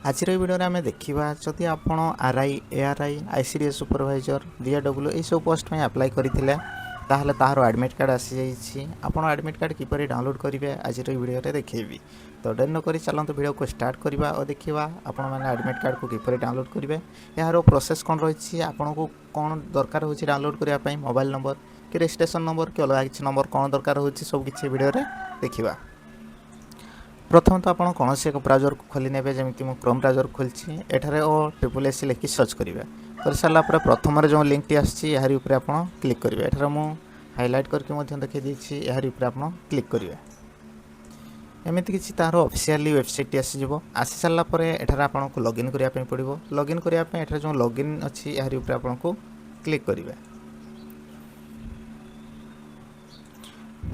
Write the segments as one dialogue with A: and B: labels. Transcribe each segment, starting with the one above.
A: आज भिडियो आम देखा जदि आप आरआई एआरआई आईसीडीएस सुपरवाइजर डीआरडब्ल्यू यह सब पोस्ट में अप्लाई करते ताहले ताहार एडमिट कार्ड आसी जाइए। आपन एडमिट कार्ड किपर डाउनलोड करेंगे आज वीडियो देखी। तो डेर नक चलते वीडियो को स्टार्ट करवा और देखा आपण मैंने एडमिट कार्ड को किपर डाउनलोड करेंगे। यार प्रोसेस कौन रही आपन को कौन दरकार हो डाउनलोड करने मोबाइल नंबर कि रजिस्ट्रेशन नंबर कि अलग किसी नंबर कौन दरकार हो सब किसी वीडियो देखा। प्रथम तो आप कौन से एक ब्राउजर को खोली ने जमी मुझे क्रोम ब्राउजर खोली एठारे OSS लिखि सर्च करेंगे। कर सारापर प्रथम जो लिंक टी आसरी आप क्लिक करेंगे। एठार मुझे हाइलाइट करके देखी देती यार आप क्लिक करेंगे। एमती किसी तार ऑफिशियली वेबसाइट आसीज आसी सारापर एठार आपको लॉगिन करने पड़ो। लॉगिन करने एठार जो लॉगिन अच्छी यार आपको क्लिक करेंगे।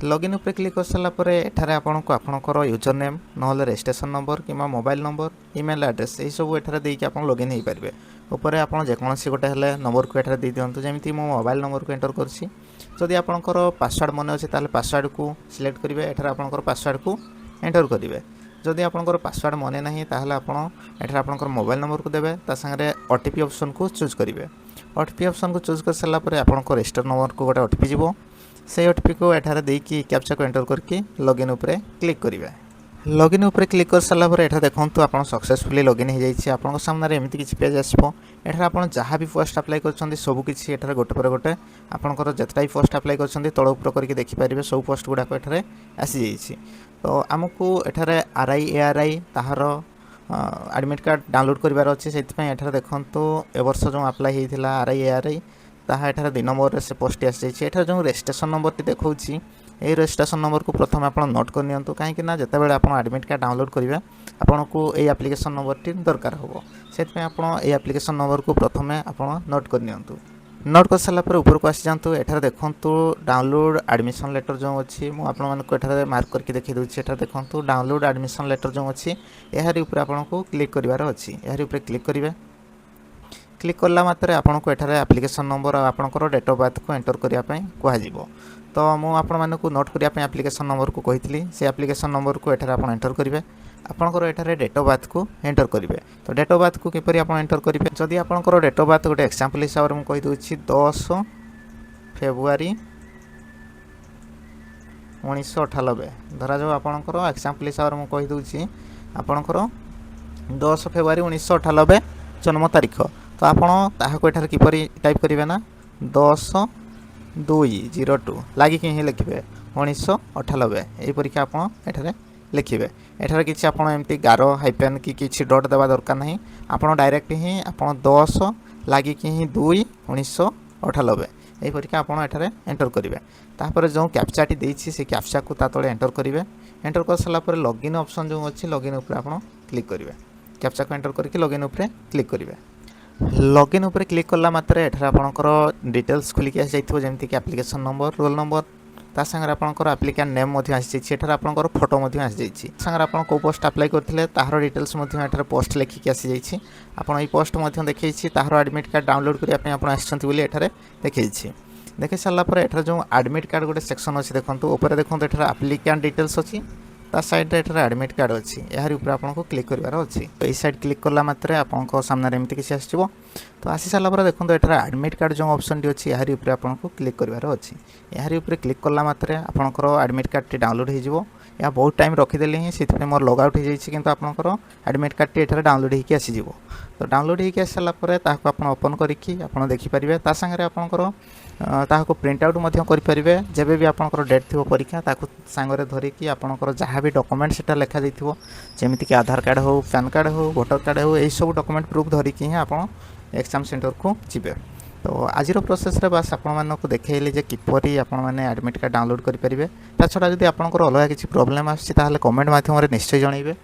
A: लॉगिन उपरे क्लिक कर सारापर एठारे आपको आपणकर यूजर नेम ना रजिस्ट्रेशन नंबर कि मोबाइल नंबर ईमेल एड्रेस यही सब एठारे देके आप लॉगिन हो पारे। ऊपर आप जेकोसी गोटे नंबर को एठारे दे दिंतु जमी मो मोबाइल नंबर को एंटर करदी आपणकर पासवर्ड मन अच्छे ताले पासवर्ड को सिलेक्ट करेंगे। एठारे आपणकर पासवर्ड को एंटर करेंगे। जदि आपणकर पासवर्ड मन ना ताहले आपण एठारे आपणकर मोबाइल नंबर को देबे ता संगे ओटीपी ऑप्शन को चूज करेंगे। ओटीपी ऑप्शन को चूज कर सारापर आपणकर रजिस्टर नंबर को गोटे ओटीपी जीवो से ओटीपी को एठारे देकी कैप्चा को एंटर करके लॉगिन उपरे क्लिक करेंगे। लॉगिन उपरे क्लिक कर सारापर एठा देखंतु आपण सक्सेसफुली लॉगिन हो जाइए। आपन सामने एमती किसी पेज आसो एठारे आपण जहाँ भी पोस्ट अप्लाई कर सब किसी एठारे गोटे पर गोटे आपंकर जितना भी पोस्ट अप्लाई कर तल उपर करके देखिपारे सब पोस्ट गुड़ाक एठारे आसी जाइए। तो आमको एठारे आरआई एआरआई ताहार एडमिट कार्ड डाउनलोड करार अच्छे से एठारे देखंतु ए वर्ष जो अप्लाई होता आरआई एआरआई ताहा एठारे 2 नंबर से पोस्ट आसी जाइए। जो रजिस्ट्रेशन नंबर टी देखा ये रजिस्ट्रेशन नंबर को प्रथम आप नोट कर नियंतु कहीं जिते बड़े आप एडमिट कार्ड डाउनलोड करेंगे आपन को ये एप्लिकेशन नंबर टी दरकार हो से एप्लिकेशन नंबर को प्रथम आप नोट कर नियंतु। नोट कर सारापर ऊपर को आसी जातु एठारे देखंतु डाउनलोड एडमिशन लेटर जो अच्छी मुझे मार्क करके देखी दूसरी एठारे देखंतु डाउनलोड एडमिशन लेटर जो अच्छी यार ऊपर आपको क्लिक करार अच्छी यार ऊपर क्लिक करेंगे। क्लिक करला मात्रे आपको एठारे एप्लिकेशन नंबर और आपंकर डेट ऑफ बर्थ को एंटर करने कहुब। तो मुझे नोट करने एप्लिकेशन नंबर को कही से एप्लिकेशन नंबर को एठारे आप एंटर करेंगे। आपंकर एठारे डेट ऑफ बर्थ को एंटर करेंगे। तो डेट ऑफ बर्थ को किपर आप एंटर करेंगे जदि आपंकर डेट ऑफ बर्थ गोटे एग्जांपल हिसाब से मुझे कहीदे 10 फेब्रुआरी 1998 धरा जाऊ आपंकर एग्जांपल हिसाब से मुझे कहीदे आपंकर 10 फेब्रुआरी 1998 जन्म तारीख। तो आपको एठारे किपर टाइप करेंगे ना 10/2/02 लगिक ही लिखे 1998 यहीपरिक आप लिखे। एठारे किसी आप एमती गारो हाइपेन कि किसी डट देवा दरकार नहीं आप डायरेक्ट ही आप 10 लगिक ही 2/1998 यहीपरिक आप एंटर करेंगे। तापर जो कैप्चाटी देछि से कैप्चा को तले एंटर करेंगे। एंटर कर सारापर लॉगिन ऑप्शन जो अच्छी लॉगिन उपर आप क्लिक करेंगे। कैप्चा को एंटर करके लॉगिन उपर क्लिक करेंगे। लॉगिन उपर क्लिक कला मात्रे एठारे आपंकर डिटेल्स खोलिक आसी जाइथिबो जेमति कि एप्लिकेशन नंबर रोल नंबर ता संगे आपंकर एप्लिकेंट नेम आसी जाइछि। एठारे आपंकर फोटो आसी जाइछि। संगे आपन को पोस्ट अप्लाई करथिले ताहार डिटेल्स एठारे पोस्ट लिखिक आसी जाइछि। आपन ई पोस्ट देखैछि ताहार एडमिट कार्ड डाउनलोड करिया पे आपन आछंती बोली एठारे देखैछि। देखि सारला पर एठारे जो एडमिट कार्ड गोटे सेक्शन अछि देखंतु ऊपर देखंतु एठारे एप्लिकेंट डिटेल्स अछि ता साइड रे एठारे एडमिट कार्ड अच्छी यार ऊपर आपको क्लिक करार अच्छी। तो यही साइड क्लिक कला मात्रे आपको सामने एमती किसी आसो। तो आसी सारापर देखो एठारे एडमिट कार्ड जो ऑप्शन टी अच्छी यार ऊपर आपको क्लिक करार अच्छी। यार ऊपर क्लिक कला मात्रे आपंकर एडमिट कार्ड टी डाउनलोड हो या बहुत टाइम रखीदे ही से मोर लग आउट हो जाइए कि आपंकर एडमिट कार्ड टी एठारे डाउनलोड होकर आसीज। तो डाउनलोड होकर आसी सारापर ताको आप ओपन करके आप देखिपारे ता संगे आपंकर ताको प्रिंट आउट करेंगे। जब भी आपंकर डेट थी परीक्षा ताको सांगरे धरिकी आपंकर जहाँ भी डॉक्यूमेंट सेटा लिखा जाइथिबो जेमिति कि आधार कार्ड हो पैन कार्ड हो वोटर कार्ड हो यही सब डॉक्यूमेंट प्रूफ धरिकी ही आप एग्जाम सेंटर को जीवे। तो आज प्रोसेस रे बस आपको देखैली जे किपरि आपण माने एडमिट कार्ड डाउनलोड करेंगे। ता छड़ा जदि आपंकर अलग किसी प्रॉब्लम आछि ताहले कमेंट माध्यम रे निश्चय जणाइबे।